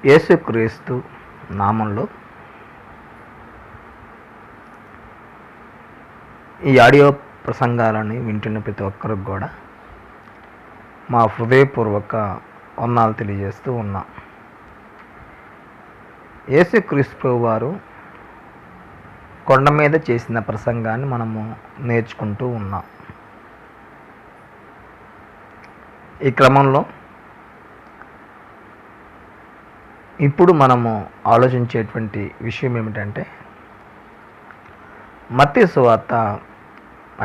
యేసుక్రీస్తు నామంలో ఈ ఆడియో ప్రసంగాలని వింటున్న ప్రతి ఒక్కరికి కూడా మా హృదయపూర్వక వందనాలు తెలియజేస్తూ ఉన్నాం. యేసుక్రీస్తు వారు కొండ మీద చేసిన ప్రసంగాన్ని మనము నేర్చుకుంటూ ఉన్నాం. ఈ క్రమంలో ఇప్పుడు మనము ఆలోచించేటువంటి విషయం ఏమిటంటే, మత్తయి సువార్త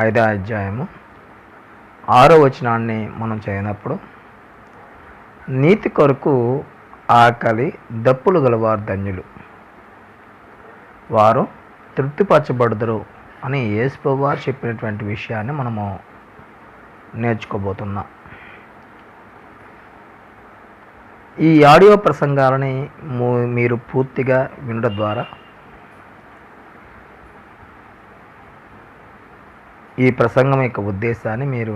5వ అధ్యాయము 6వ వచనాన్ని మనం చదివినప్పుడు, నీతి కొరకు ఆకలి దప్పులు గలవారు ధన్యులు, వారు తృప్తిపరచబడుదురు అని యేసు వారు చెప్పినటువంటి విషయాన్ని మనము నేర్చుకోబోతున్నాం. ఈ ఆడియో ప్రసంగాలని మీరు పూర్తిగా వినడం ద్వారా ఈ ప్రసంగం యొక్క ఉద్దేశాన్ని మీరు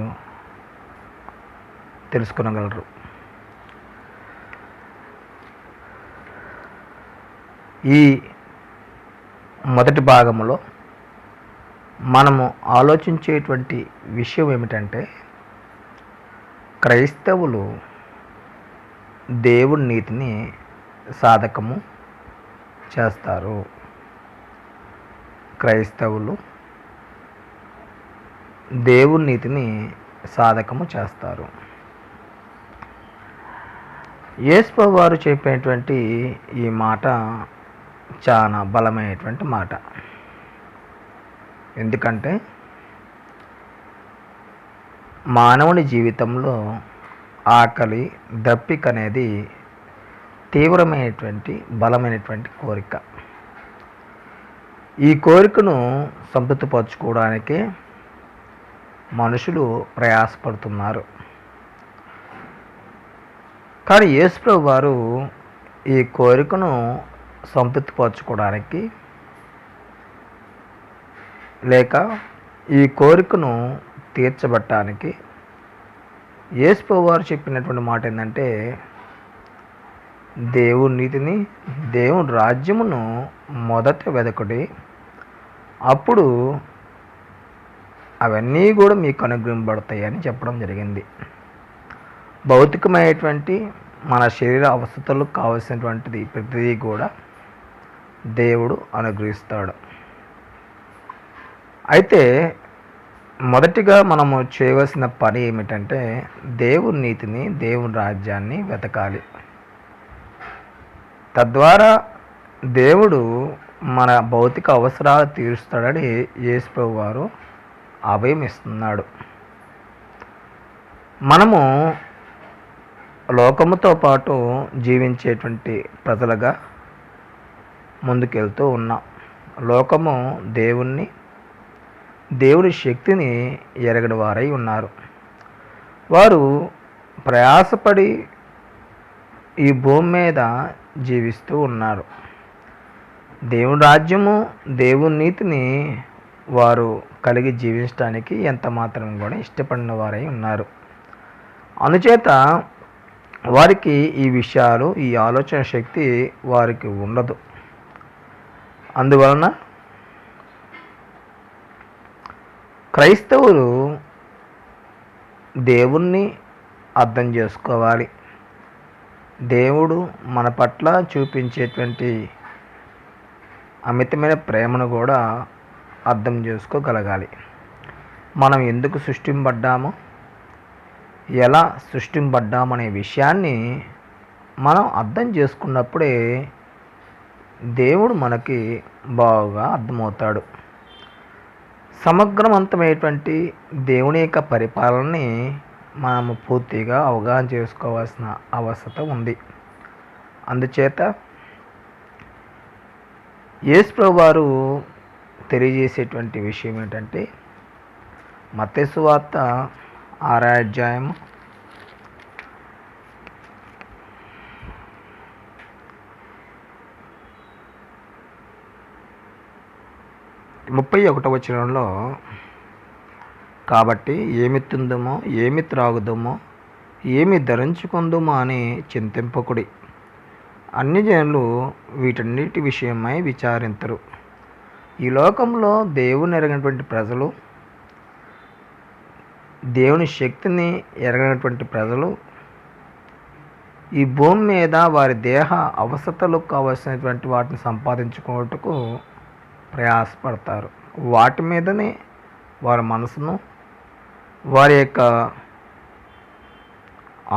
తెలుసుకొనగలరు. ఈ మొదటి భాగంలో మనము ఆలోచించేటువంటి విషయం ఏమిటంటే, క్రైస్తవులు దేవుని నీతిని సాధకము చేస్తారు. క్రైస్తవులు దేవుని నీతిని సాధకము చేస్తారు. యేసు వారు చెప్పేటువంటి ఈ మాట చాలా బలమైనటువంటి మాట. ఎందుకంటే మానవుని జీవితంలో ఆకలి దప్పిక అనేది తీవ్రమైనటువంటి బలమైనటువంటి కోరిక. ఈ కోరికను సంతృప్తిపరచుకోవడానికే మనుషులు ప్రయాసపడుతున్నారు. కానీ యేసు వారు ఈ కోరికను సంతృప్తిపరచుకోవడానికి లేక ఈ కోరికను తీర్చబట్టడానికి యేసు వారు చెప్పినటువంటి మాట ఏంటంటే, దేవుని నీతిని దేవుని రాజ్యమును మొదట వెదకుడి, అప్పుడు అవన్నీ కూడా మీకు అనుగ్రహింపబడతాయి అని చెప్పడం జరిగింది. భౌతికమైనటువంటి మన శరీర అవసరాలకు కావలసినటువంటిది ప్రతిదీ కూడా దేవుడు అనుగ్రహిస్తాడు. అయితే మొదటిగా మనము చేయవలసిన పని ఏమిటంటే, దేవుని నీతిని దేవుని రాజ్యాన్ని వెతకాలి. తద్వారా దేవుడు మన భౌతిక అవసరాలు తీరుస్తాడని యేసు వారు అభయం ఇస్తున్నాడు. మనము లోకముతో పాటు జీవించేటువంటి ప్రజలుగా ముందుకెళ్తూ ఉన్నాం. లోకము దేవుని శక్తిని ఎరగని వారై ఉన్నారు. వారు ప్రయాసపడి ఈ భూమి మీద జీవిస్తూ ఉన్నారు. దేవుని రాజ్యము దేవుని నీతిని వారు కలిగి జీవించడానికి ఎంత మాత్రం కూడా ఇష్టపడిన వారై ఉన్నారు. అందుచేత వారికి ఈ విషయాలు, ఈ ఆలోచన శక్తి వారికి ఉండదు. అందువలన క్రైస్తవులు దేవుణ్ణి అర్థం చేసుకోవాలి. దేవుడు మన పట్ల చూపించేటువంటి అమితమైన ప్రేమను కూడా అర్థం చేసుకోగలగాలి. మనం ఎందుకు సృష్టింపబడ్డామో, ఎలా సృష్టింపబడ్డామనే విషయాన్ని మనం అర్థం చేసుకున్నప్పుడే దేవుడు మనకి బాగా అర్థమవుతాడు. సమగ్రవంతమైనటువంటి దేవుని యొక్క పరిపాలనని మనము పూర్తిగా అవగాహన చేసుకోవాల్సిన అవసరం ఉంది. అందుచేత యేసు వారు తెలియజేసేటువంటి విషయం ఏంటంటే, మత్తయి సువార్త 6వ అధ్యాయము 31వ వచనంలో, కాబట్టి ఏమి తిందుమో ఏమి త్రాగుదుమో ఏమి ధరించుకుందుమో అని చింతింపకుడి, అన్ని జనులు వీటన్నిటి విషయమై విచారింతురు. ఈ లోకంలో దేవుని ఎరగినటువంటి ప్రజలు, దేవుని శక్తిని ఎరగినటువంటి ప్రజలు ఈ భూమి మీద వారి దేహ అవసరతలకు కావలసినటువంటి వాటిని సంపాదించుకోవటకు ప్రయాసపడతారు. వాటి మీదనే వారి మనసును, వారి యొక్క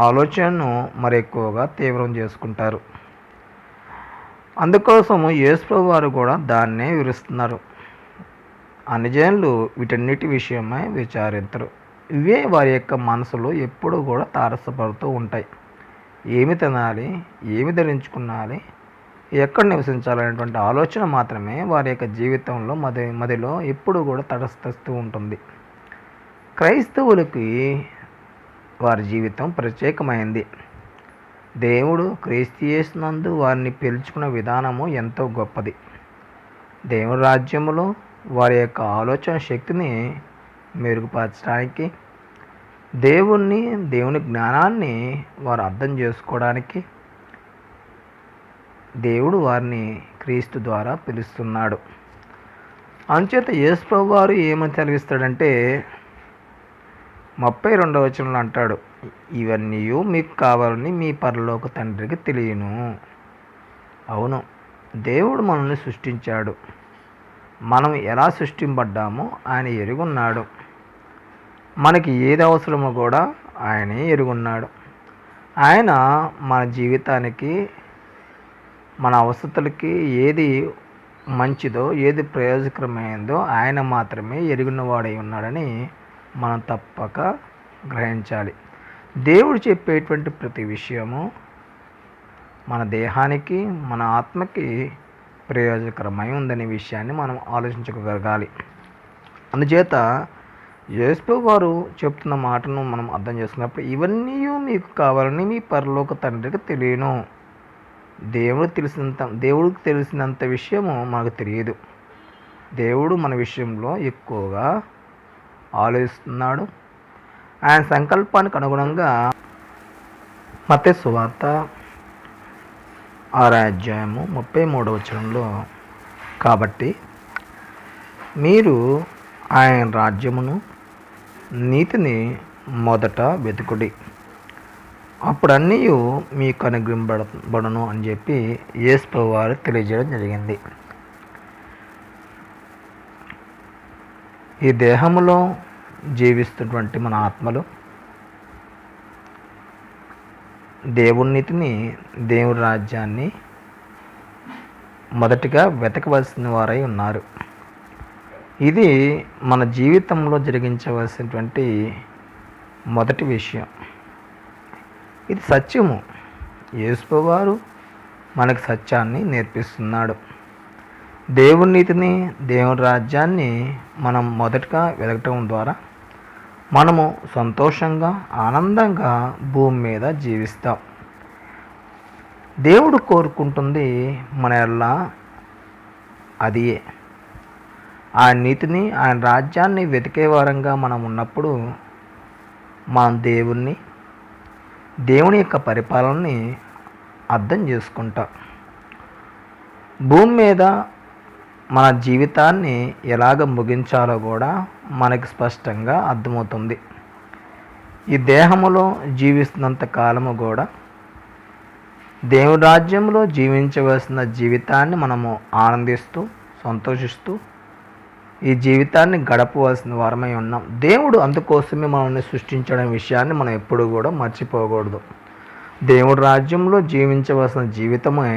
ఆలోచనను మరి ఎక్కువగా తీవ్రం చేసుకుంటారు. అందుకోసము యేసుప్రభు వారు కూడా దాన్నే వివరిస్తున్నారు. అన్ని జనులు వీటన్నిటి విషయమై విచారించరు. ఇవే వారి యొక్క మనసులో ఎప్పుడూ కూడా తారసపడుతూ ఉంటాయి. ఏమి తినాలి, ఏమి ధరించుకున్నాలి, ఎక్కడ నివసించాలనేటువంటి ఆలోచన మాత్రమే వారి యొక్క జీవితంలో మదిలో ఎప్పుడు కూడా తటస్థిస్తూ ఉంటుంది. క్రైస్తవులకి వారి జీవితం ప్రత్యేకమైంది. దేవుడు క్రీస్తు యేసునందు వారిని పిలుచుకున్న విధానము ఎంతో గొప్పది. దేవుని రాజ్యములో వారి యొక్క ఆలోచన శక్తిని మెరుగుపరచడానికి, దేవుని జ్ఞానాన్ని వారు అర్థం చేసుకోవడానికి దేవుడు వారిని క్రీస్తు ద్వారా పిలుస్తున్నాడు. అందుచేత యేసుప్రభు వారు ఏమని సెలవిస్తాడంటే 32వ వచనంలో అంటాడు, ఇవన్నీ మీకు కావాలని మీ పరలోక తండ్రికి తెలియను. అవును, దేవుడు మనల్ని సృష్టించాడు. మనం ఎలా సృష్టింపడ్డామో ఆయన ఎరుగున్నాడు. మనకి ఏది అవసరమో కూడా ఆయనే ఎరుగున్నాడు. ఆయన మన జీవితానికి, మన అవసరతలకి ఏది మంచిదో, ఏది ప్రయోజకరమైందో ఆయన మాత్రమే ఎరిగినవాడై ఉన్నాడని మనం తప్పక గ్రహించాలి. దేవుడు చెప్పేటువంటి ప్రతి విషయము మన దేహానికి, మన ఆత్మకి ప్రయోజకరమై ఉందనే విషయాన్ని మనం ఆలోచించగలగాలి. అందుచేత యేసుప్రభు వారు చెప్తున్న మాటను మనం అర్థం చేసుకున్నప్పుడు, ఇవన్నీ మీకు కావాలని మీ పరలోక తండ్రికి తెలియను. దేవుడికి తెలిసినంత విషయము మనకు తెలియదు. దేవుడు మన విషయంలో ఎక్కువగా ఆలోచిస్తున్నాడు. ఆయన సంకల్పానికి అనుగుణంగా మత్తయి సువార్త 6వ అధ్యాయము 33వ వచనంలో, కాబట్టి మీరు ఆయన రాజ్యమును నీతిని మొదట వెతుకుడి, అప్పుడు అన్నీ మీకు అనుగ్రహింపబడును అని చెప్పి యేసుప్రభు వారు తెలియజేయడం జరిగింది. ఈ దేహములో జీవిస్తున్నటువంటి మన ఆత్మలు దేవుని నీతిని, దేవుని రాజ్యాన్ని మొదటిగా వెతకవలసిన వారై ఉన్నారు. ఇది మన జీవితంలో జరిగించవలసినటువంటి మొదటి విషయం. ఇది సత్యము. యేసుప్రభు వారు మనకు సత్యాన్ని నేర్పిస్తున్నాడు. దేవుని నీతిని, దేవుని రాజ్యాన్ని మనం మొదటగా వెతకటం ద్వారా మనము సంతోషంగా, ఆనందంగా భూమి మీద జీవిస్తాం. దేవుడు కోరుకుంటుంది మన ఎడల అదియే. ఆయన నీతిని, ఆయన రాజ్యాన్ని వెతికే వారంగా మనం ఉన్నప్పుడు మనం దేవుని యొక్క పరిపాలనని అర్థం చేసుకుంటాం. భూమి మీద మన జీవితాన్ని ఎలాగ ముగించాలో కూడా మనకి స్పష్టంగా అర్థమవుతుంది. ఈ దేహములో జీవిస్తున్నంత కాలము కూడా దేవుని రాజ్యంలో జీవించవలసిన జీవితాన్ని మనము ఆనందిస్తూ, సంతోషిస్తూ ఈ జీవితాన్ని గడపవలసిన వారమై ఉన్నాం. దేవుడు అందుకోసమే మనల్ని సృష్టించడం విషయాన్ని మనం ఎప్పుడు కూడా మర్చిపోకూడదు. దేవుడి రాజ్యంలో జీవించవలసిన జీవితమే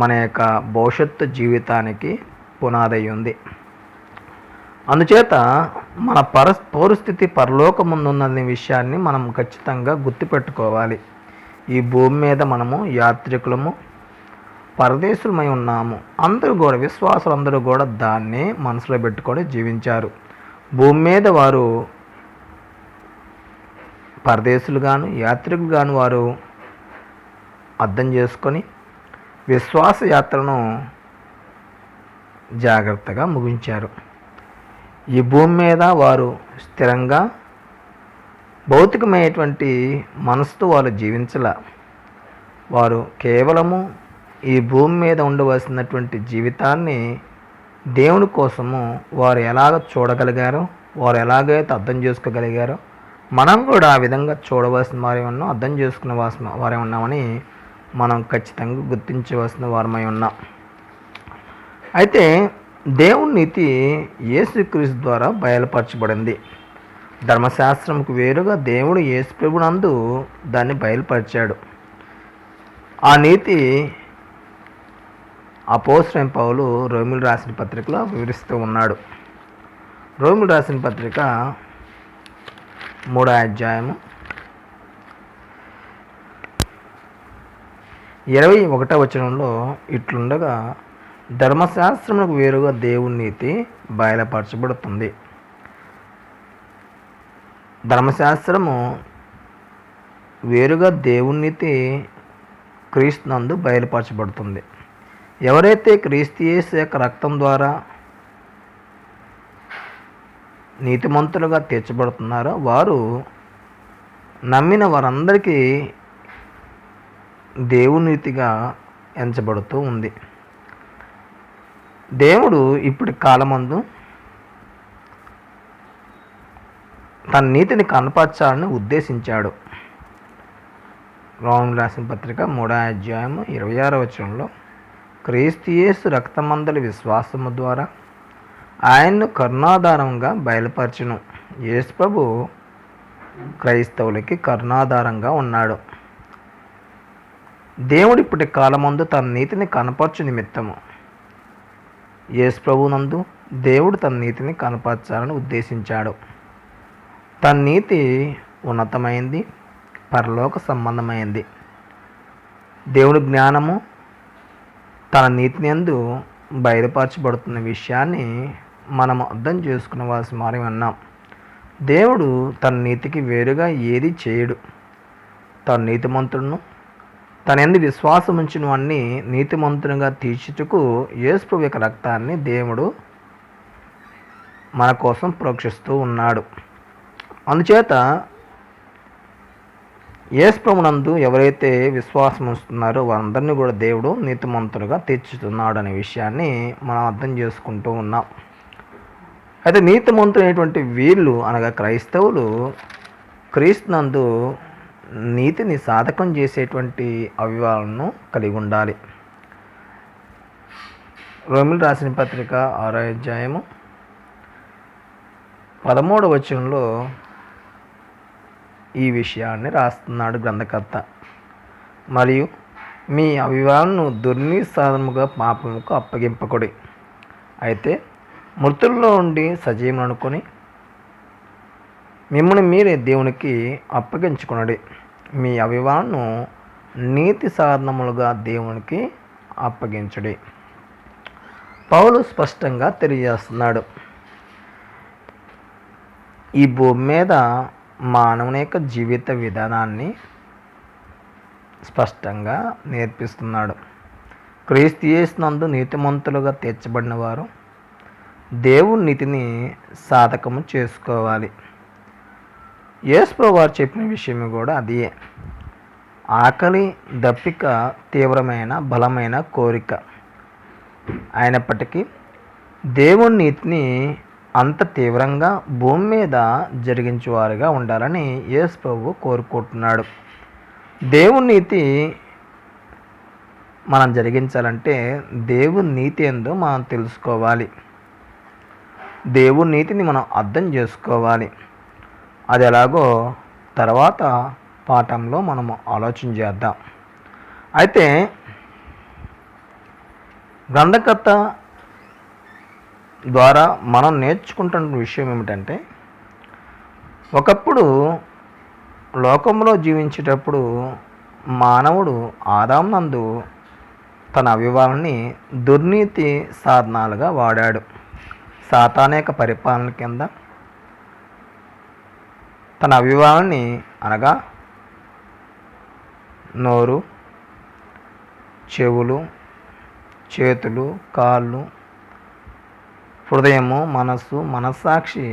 మన యొక్క భవిష్యత్తు జీవితానికి పునాదై ఉంది. అందుచేత మన పరిస్థితి పరలోకముందున్న విషయాన్ని మనం ఖచ్చితంగా గుర్తుపెట్టుకోవాలి. ఈ భూమి మీద మనము యాత్రికులము, పరదేశులమై ఉన్నాము. అందరూ కూడా, విశ్వాసులందరూ కూడా దాన్ని మనసులో పెట్టుకొని జీవించారు. భూమి మీద వారు పరదేశులుగాను, యాత్రికులుగాను వారు అర్థం చేసుకొని విశ్వాస యాత్రను జాగ్రత్తగా ముగించారు. ఈ భూమి మీద వారు స్థిరంగా భౌతికమైనటువంటి మనసుతో వారు జీవించలా. వారు కేవలము ఈ భూమి మీద ఉండవలసినటువంటి జీవితాన్ని దేవుని కోసము వారు ఎలాగ చూడగలిగారో, వారు ఎలాగైతే అర్థం చేసుకోగలిగారో మనం కూడా ఆ విధంగా చూడవలసిన వారే ఉన్నాం, అర్థం చేసుకునే వారే ఉన్నామని మనం ఖచ్చితంగా గుర్తించవలసిన వారమై ఉన్నాం. అయితే దేవుని నీతి యేసుక్రీస్తు ద్వారా బయలుపరచబడింది. ధర్మశాస్త్రంకు వేరుగా దేవుడు యేసు ప్రభునందు దాన్ని బయలుపరిచాడు. ఆ నీతి అపోస్తలుడైన పౌలు రోమీయులకు రాసిన పత్రికలో వివరిస్తూ ఉన్నాడు. రోమీయులకు రాసిన పత్రిక 3వ అధ్యాయము 21వ వచనంలో ఇట్లుండగా ధర్మశాస్త్రములకు వేరుగా దేవుని నీతి బయలుపరచబడుతుంది. ధర్మశాస్త్రము వేరుగా దేవుని నీతి క్రీస్తునందు బయలుపరచబడుతుంది. ఎవరైతే క్రీస్తు యేసు యొక్క రక్తం ద్వారా నీతిమంతులుగా తీర్చబడుతున్నారో వారు నమ్మిన వారందరికీ దేవుని నీతిగా ఎంచబడుతూ ఉంది. దేవుడు ఇప్పటి కాలమందు తన నీతిని కనపరచాలని ఉద్దేశించాడు. రోమీయులకు రాసిన పత్రిక 3వ అధ్యాయము 26వ వచనంలో క్రీస్తు యేసు రక్తమందలి విశ్వాసము ద్వారా ఆయన్ను కరుణాధారంగా బయలుపరచును. యేసు ప్రభు క్రైస్తవులకి కరుణాధారంగా ఉన్నాడు. దేవుడు ఇప్పటి కాలమందు తన నీతిని కనపరచు నిమిత్తము యేసు ప్రభునందు దేవుడు తన నీతిని కనపరచాలని ఉద్దేశించాడు. తన నీతి ఉన్నతమైంది, పరలోక సంబంధమైంది. దేవుని జ్ఞానము తన నీతిని యందు బయలుపరచబడుతున్న విషయాన్ని మనము అర్థం చేసుకునవలసిన వారం అన్నాం. దేవుడు తన నీతికి వేరుగా ఏది చేయడు. తన నీతిమంతులను తన యందు విశ్వాసం ఉంచిన వాడిని నీతిమంతునిగా తీర్చుటకు యేసు ప్రభు యొక్క రక్తాన్ని దేవుడు మన కోసం ప్రోక్షిస్తూ ఉన్నాడు. అందుచేత యేసు ప్రభునందు ఎవరైతే విశ్వాసం ఉంచుతున్నారో వారందరినీ కూడా దేవుడు నీతిమంతులుగా తీర్చుతున్నాడు అనే విషయాన్ని మనం అర్థం చేసుకుంటూ ఉన్నాం. అయితే నీతిమంతులైనటువంటి వీళ్ళు అనగా క్రైస్తవులు క్రీస్తునందు నీతిని సాధకం చేసేటువంటి అవివాలను కలిగి ఉండాలి. రోమీయులకు రాసిన పత్రిక 6వ అధ్యాయము 13వ వచనంలో ఈ విషయాన్ని రాస్తున్నాడు గ్రంథకర్త. మరియు మీ అవివాలను దుర్నీతి సాధనముగా పాపముకు అప్పగింపకుడి, అయితే మృతుల్లో ఉండి సజీవం అనుకొని మిమ్మల్ని మీరే దేవునికి అప్పగించుకునడి. మీ అవివాలను నీతి సాధనములుగా దేవునికి అప్పగించుడి. పౌలు స్పష్టంగా తెలియజేస్తున్నాడు. ఈ భూమి మీద మానవుని యొక్క జీవిత విధానాన్ని స్పష్టంగా నేర్పిస్తున్నాడు. క్రీస్తు యేసునందు నీతిమంతులుగా తీర్చబడిన వారు దేవుని నీతిని సాధకము చేసుకోవాలి. యేసు ప్రభువు వారు చెప్పిన విషయం కూడా అదే. ఆకలి, దప్పిక తీవ్రమైన బలమైన కోరిక అయినప్పటికీ దేవుని నీతిని అంత తీవ్రంగా భూమి మీద జరిగించేవారుగా ఉండాలని యేసు ప్రభువు కోరుకుంటున్నాడు. దేవుని నీతి మనం జరిగించాలంటే దేవుని నీతి ఏందో మనం తెలుసుకోవాలి. దేవుని నీతిని మనం అర్థం చేసుకోవాలి. అది ఎలాగో తర్వాత పాఠంలో మనము ఆలోచన చేద్దాం. అయితే గ్రంథకర్త ద్వారా మనం నేర్చుకుంటున్న విషయం ఏమిటంటే, ఒకప్పుడు లోకంలో జీవించేటప్పుడు మానవుడు ఆదామునందు తన అవివాలని దుర్నీతి సాధనాలుగా వాడాడు. సాతానేక పరిపాలన కింద తన అవివాలని అనగా నోరు, చెవులు, చేతులు, కాళ్ళు, హృదయము, మనస్సు, మనస్సాక్షి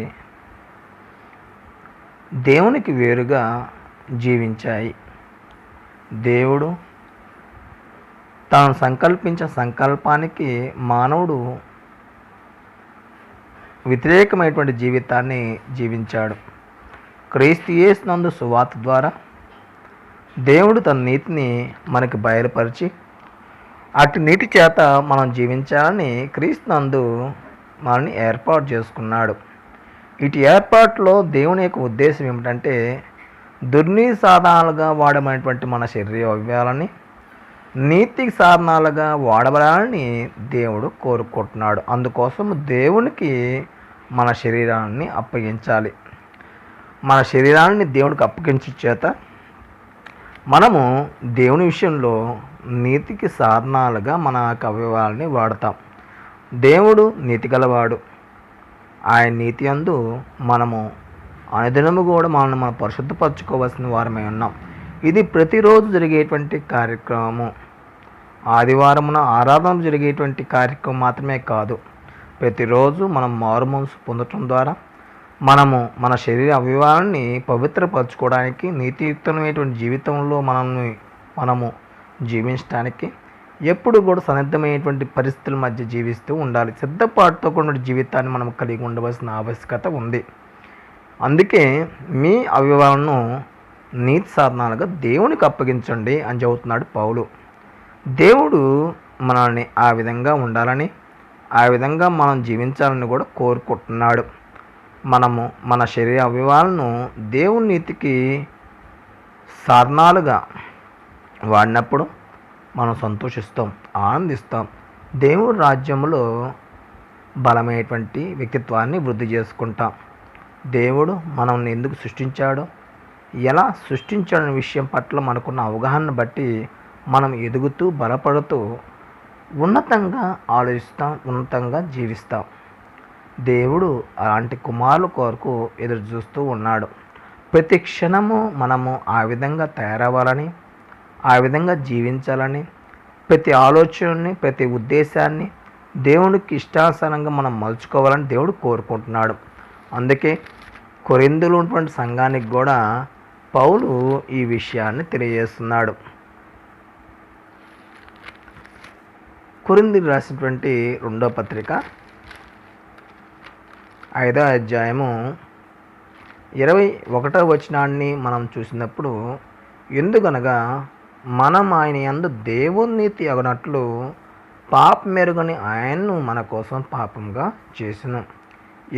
దేవునికి వేరుగా జీవించాయి. దేవుడు తాను సంకల్పించిన సంకల్పానికి మానవుడు వ్యతిరేకమైనటువంటి జీవితాన్ని జీవించాడు. క్రీస్తు యేసునందు సువార్త ద్వారా దేవుడు తన నీతిని మనకి బయలుపరిచి అటు నీతి చేత మనం జీవించాలని క్రీస్తునందు మనల్ని ఏర్పాటు చేసుకున్నాడు. ఇటు ఏర్పాటులో దేవుని యొక్క ఉద్దేశం ఏమిటంటే దుర్నీతి సాధనాలుగా వాడమైనటువంటి మన శరీర అవయవాలని నీతికి సాధనాలుగా వాడబడాలని దేవుడు కోరుకుంటున్నాడు. అందుకోసం దేవునికి మన శరీరాన్ని అప్పగించాలి. మన శరీరాన్ని దేవుడికి అప్పగించే చేత మనము దేవుని విషయంలో నీతికి సాధనాలుగా మన అవయవాలని వాడతాం. దేవుడు నీతి గలవాడు. ఆయన నీతి యందు మనము అనుదినము కూడా మనల్ని మనం పరిశుద్ధపరచుకోవాల్సిన వారమై ఉన్నాం. ఇది ప్రతిరోజు జరిగేటువంటి కార్యక్రమము. ఆదివారమున ఆరాధన జరిగేటువంటి కార్యక్రమం మాత్రమే కాదు. ప్రతిరోజు మనం మారుమనసు పొందటం ద్వారా మనము మన శరీర అవయవాలని పవిత్రపరచుకోవడానికి నీతియుక్తమైనటువంటి జీవితంలో మనము జీవించడానికి ఎప్పుడు కూడా సన్నిద్ధమైనటువంటి పరిస్థితుల మధ్య జీవిస్తూ ఉండాలి. సిద్ధపాటుతో కూడిన జీవితాన్ని మనం కలిగి ఉండవలసిన ఆవశ్యకత ఉంది. అందుకే మీ అవయవాలను నీతి సాధనాలుగా దేవునికి అప్పగించండి అని చెబుతున్నాడు పౌలు. దేవుడు మనల్ని ఆ విధంగా ఉండాలని, ఆ విధంగా మనం జీవించాలని కూడా కోరుకుంటున్నాడు. మనము మన శరీర అవయవాలను దేవుని నీతికి సాధనాలుగా వాడినప్పుడు మనం సంతోషిస్తాం, ఆనందిస్తాం. దేవుడి రాజ్యంలో బలమైనటువంటి వ్యక్తిత్వాన్ని వృద్ధి చేసుకుంటాం. దేవుడు మనల్ని ఎందుకు సృష్టించాడో, ఎలా సృష్టించాడనే విషయం పట్ల మనకున్న అవగాహన బట్టి మనం ఎదుగుతూ బలపడుతూ ఉన్నతంగా ఆలోచిస్తాం, ఉన్నతంగా జీవిస్తాం. దేవుడు అలాంటి కుమారుల కొరకు ఎదురు చూస్తూ ఉన్నాడు. ప్రతి క్షణము మనము ఆ విధంగా తయారవ్వాలని, ఆ విధంగా జీవించాలని, ప్రతి ఆలోచనని, ప్రతి ఉద్దేశాన్ని దేవునికి ఇష్టానుసారంగా మనం మలుచుకోవాలని దేవుడు కోరుకుంటున్నాడు. అందుకే కొరింథీలో ఉన్నటువంటి సంఘానికి కూడా పౌలు ఈ విషయాన్ని తెలియజేస్తున్నాడు. కొరింథీయులకు రాసినటువంటి 2వ పత్రిక 5వ అధ్యాయము 21వ వచనాన్ని మనం చూసినప్పుడు, ఎందుకనగా మనం ఆయన యందు దేవుని నీతి అగునట్లు పాపమెరుగని ఆయన్ను మన కోసం పాపంగా చేసెను.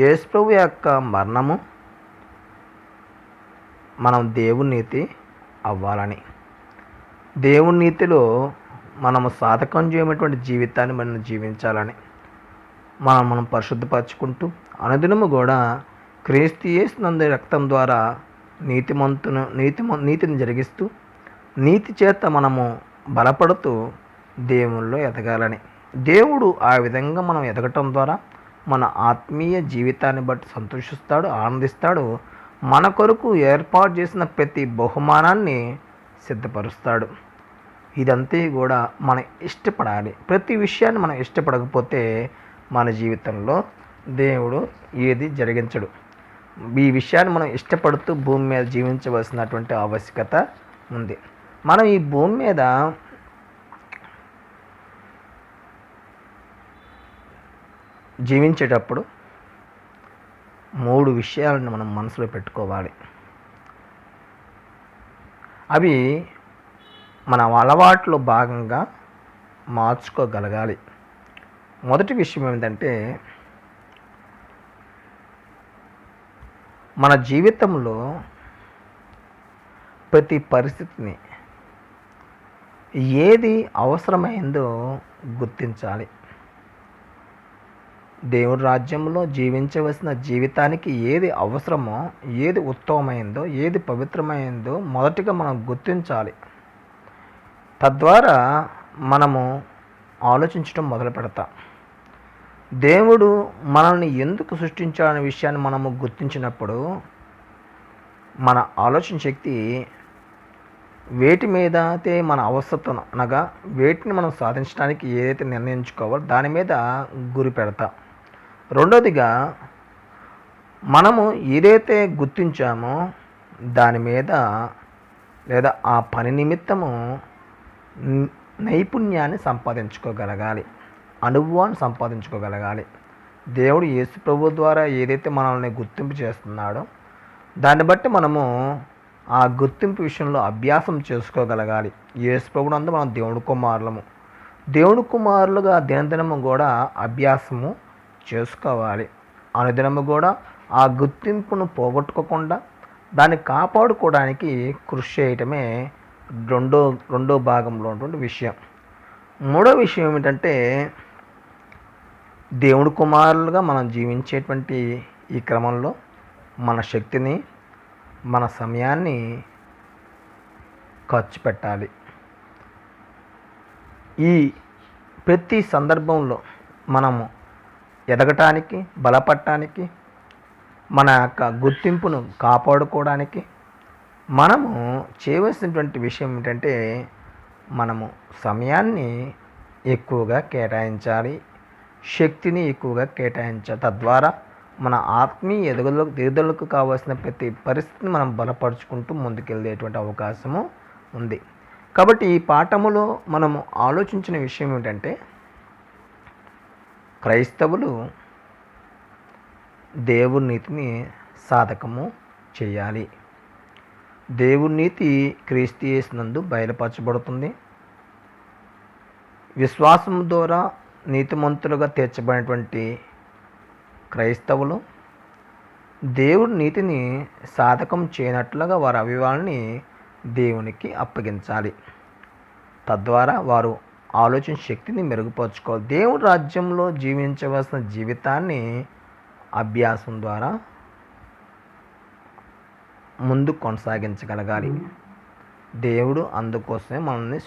యేసు ప్రభువు యొక్క మరణము మనం దేవుని నీతి అవ్వాలని, దేవుని నీతిలో మనము సాధకం చేయమైనటువంటి జీవితాన్ని మనం జీవించాలని, మనం పరిశుద్ధపరచుకుంటూ అనుదినము కూడా క్రీస్తు యేసునందు రక్తం ద్వారా నీతిని జరిగిస్తూ నీతి చేత మనము బలపడుతూ దేవుల్లో ఎదగాలని, దేవుడు ఆ విధంగా మనం ఎదగటం ద్వారా మన ఆత్మీయ జీవితాన్ని బట్టి సంతోషిస్తాడు, ఆనందిస్తాడు. మన కొరకు ఏర్పాటు చేసిన ప్రతి బహుమానాన్ని సిద్ధపరుస్తాడు. ఇదంతా కూడా మనం ఇష్టపడాలి. ప్రతి విషయాన్ని మనం ఇష్టపడకపోతే మన జీవితంలో దేవుడు ఏది జరిగించడు. ఈ విషయాన్ని మనం ఇష్టపడుతూ భూమి మీద జీవించవలసినటువంటి ఆవశ్యకత ఉంది. మనం ఈ భూమి మీద జీవించేటప్పుడు 3 విషయాలను మనం మనసులో పెట్టుకోవాలి. అవి మన అలవాట్లో భాగంగా మార్చుకోగలగాలి. మొదటి విషయం ఏమిటంటే, మన జీవితంలో ప్రతి పరిస్థితిని ఏది అవసరమైందో గుర్తించాలి. దేవుడి రాజ్యంలో జీవించవలసిన జీవితానికి ఏది అవసరమో, ఏది ఉత్తమమైందో, ఏది పవిత్రమైందో మొదటిగా మనం గుర్తించాలి. తద్వారా మనము ఆలోచించడం మొదలు పెడతాం. దేవుడు మనల్ని ఎందుకు సృష్టించాలనే విషయాన్ని మనము గుర్తించినప్పుడు మన ఆలోచన శక్తి వేటి మీద అయితే మన అవసరం అనగా వేటిని మనం సాధించడానికి ఏదైతే నిర్ణయించుకోవాలో దాని మీద గురి పెడతాం. రెండోదిగా మనము ఏదైతే గుర్తించామో దాని మీద లేదా ఆ పని నిమిత్తము నైపుణ్యాన్ని సంపాదించుకోగలగాలి, అనుభవాన్ని సంపాదించుకోగలగాలి. దేవుడు యేసు ప్రభు ద్వారా ఏదైతే మనల్ని గుర్తింపు చేస్తున్నాడో దాన్ని బట్టి మనము ఆ గుర్తింపు విషయంలో అభ్యాసం చేసుకోగలగాలి. యేసు ప్రభునందు మనం దేవుని కుమారులము. దేవుని కుమారులుగా దినదినము కూడా అభ్యాసము చేసుకోవాలి. అనుదినము కూడా ఆ గుర్తింపును పోగొట్టుకోకుండా దాన్ని కాపాడుకోవడానికి కృషి చేయటమే రెండో భాగంలో ఉన్నటువంటి విషయం. మూడో విషయం ఏమిటంటే, దేవుని కుమారులుగా మనం జీవించేటువంటి ఈ క్రమంలో మన శక్తిని, మన సమయాన్ని ఖర్చు పెట్టాలి. ఈ ప్రతి సందర్భంలో మనము ఎదగటానికి, బలపడటానికి, మన యొక్క గుర్తింపును కాపాడుకోవడానికి మనము చేయవలసినటువంటి విషయం ఏంటంటే, మనము సమయాన్ని ఎక్కువగా కేటాయించాలి, శక్తిని ఎక్కువగా కేటాయించాలి. తద్వారా మన ఆత్మీయ ఎదుగుదలకు కావాల్సిన ప్రతి పరిస్థితిని మనం బలపరుచుకుంటూ ముందుకెళ్ళేటువంటి అవకాశము ఉంది. కాబట్టి ఈ పాఠములో మనము ఆలోచించిన విషయం ఏంటంటే, క్రైస్తవులు దేవుని నీతిని సాధకము చేయాలి. దేవుని నీతి క్రీస్తు యేసునందు బయలుపరచబడుతుంది. విశ్వాసం ద్వారా నీతిమంతులుగా తీర్చబడినటువంటి క్రైస్తవులు దేవుని నీతిని సాధకం చేయనట్లుగా వారి అవయవాల్ని దేవునికి అప్పగించాలి. తద్వారా వారు ఆలోచన శక్తిని మెరుగుపరుచుకోవాలి. దేవుని రాజ్యంలో జీవించవలసిన జీవితాన్ని అభ్యాసం ద్వారా ముందు కొనసాగించగలగాలి. దేవుడు అందుకోసమే మనల్ని